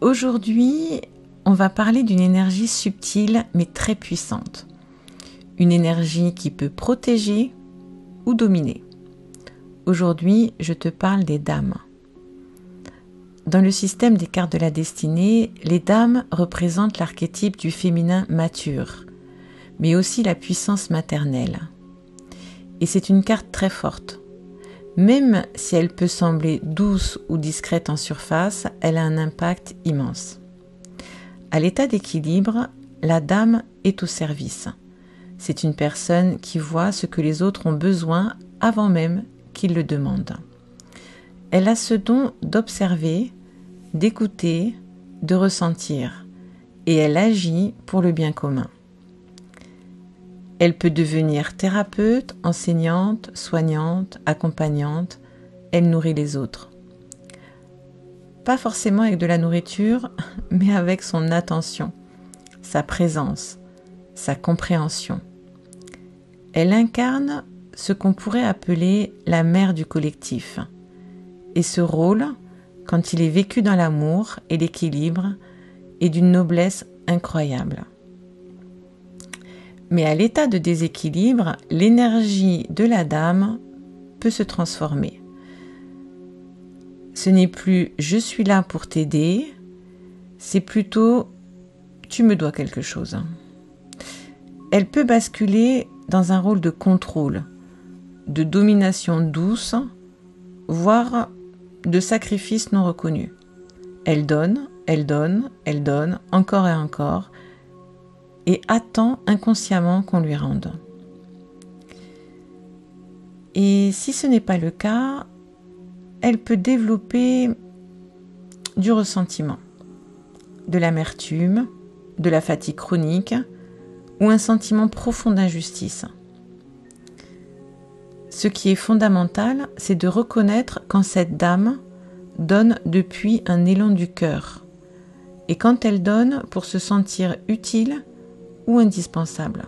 Aujourd'hui, on va parler d'une énergie subtile mais très puissante. Une énergie qui peut protéger ou dominer. Aujourd'hui, je te parle des dames. Dans le système des cartes de la destinée, les dames représentent l'archétype du féminin mature, mais aussi la puissance maternelle. Et c'est une carte très forte. Même si elle peut sembler douce ou discrète en surface, elle a un impact immense. À l'état d'équilibre, la dame est au service. C'est une personne qui voit ce que les autres ont besoin avant même qu'ils le demandent. Elle a ce don d'observer, d'écouter, de ressentir, et elle agit pour le bien commun. Elle peut devenir thérapeute, enseignante, soignante, accompagnante. Elle nourrit les autres. Pas forcément avec de la nourriture, mais avec son attention, sa présence, sa compréhension. Elle incarne ce qu'on pourrait appeler la mère du collectif. Et ce rôle, quand il est vécu dans l'amour et l'équilibre, est d'une noblesse incroyable. Mais à l'état de déséquilibre, l'énergie de la dame peut se transformer. Ce n'est plus « je suis là pour t'aider », c'est plutôt « tu me dois quelque chose ». Elle peut basculer dans un rôle de contrôle, de domination douce, voire de sacrifice non reconnu. Elle donne, elle donne, elle donne, encore et encore, et attend inconsciemment qu'on lui rende. Et si ce n'est pas le cas, elle peut développer du ressentiment, de l'amertume, de la fatigue chronique ou un sentiment profond d'injustice. Ce qui est fondamental, c'est de reconnaître quand cette dame donne depuis un élan du cœur et quand elle donne pour se sentir utile ou indispensable.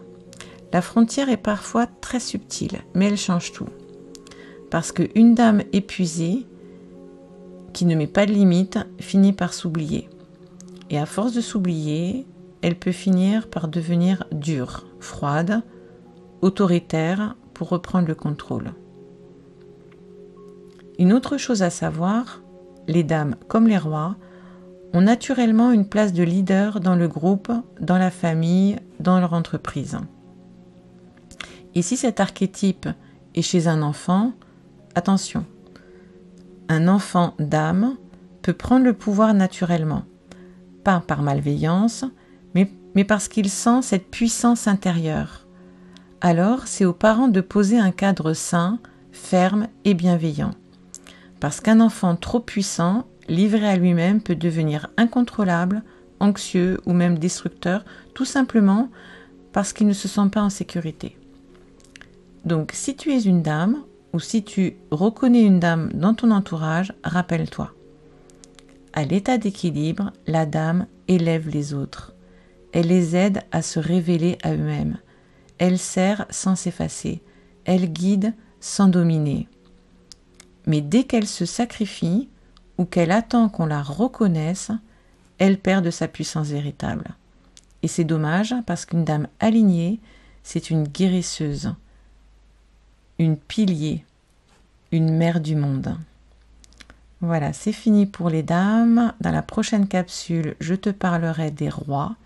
La frontière est parfois très subtile, mais elle change tout. Parce qu'une dame épuisée, qui ne met pas de limite, finit par s'oublier. Et à force de s'oublier, elle peut finir par devenir dure, froide, autoritaire pour reprendre le contrôle. Une autre chose à savoir, les dames comme les rois ont naturellement une place de leader dans le groupe, dans la famille, dans leur entreprise. Et si cet archétype est chez un enfant, attention, un enfant dame peut prendre le pouvoir naturellement, pas par malveillance, mais parce qu'il sent cette puissance intérieure. Alors, c'est aux parents de poser un cadre sain, ferme et bienveillant. Parce qu'un enfant trop puissant, livré à lui-même, peut devenir incontrôlable, anxieux ou même destructeur, tout simplement parce qu'il ne se sent pas en sécurité. Donc, si tu es une dame ou si tu reconnais une dame dans ton entourage, rappelle-toi. À l'état d'équilibre, la dame élève les autres. Elle les aide à se révéler à eux-mêmes. Elle sert sans s'effacer. Elle guide sans dominer. Mais dès qu'elle se sacrifie ou qu'elle attend qu'on la reconnaisse, elle perd de sa puissance véritable. Et c'est dommage parce qu'une dame alignée, c'est une guérisseuse, une pilier, une mère du monde. Voilà, c'est fini pour les dames. Dans la prochaine capsule, je te parlerai des rois,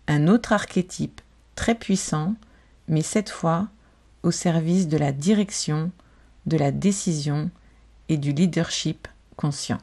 un autre archétype très puissant, mais cette fois au service de la direction, de la décision et du leadership conscient.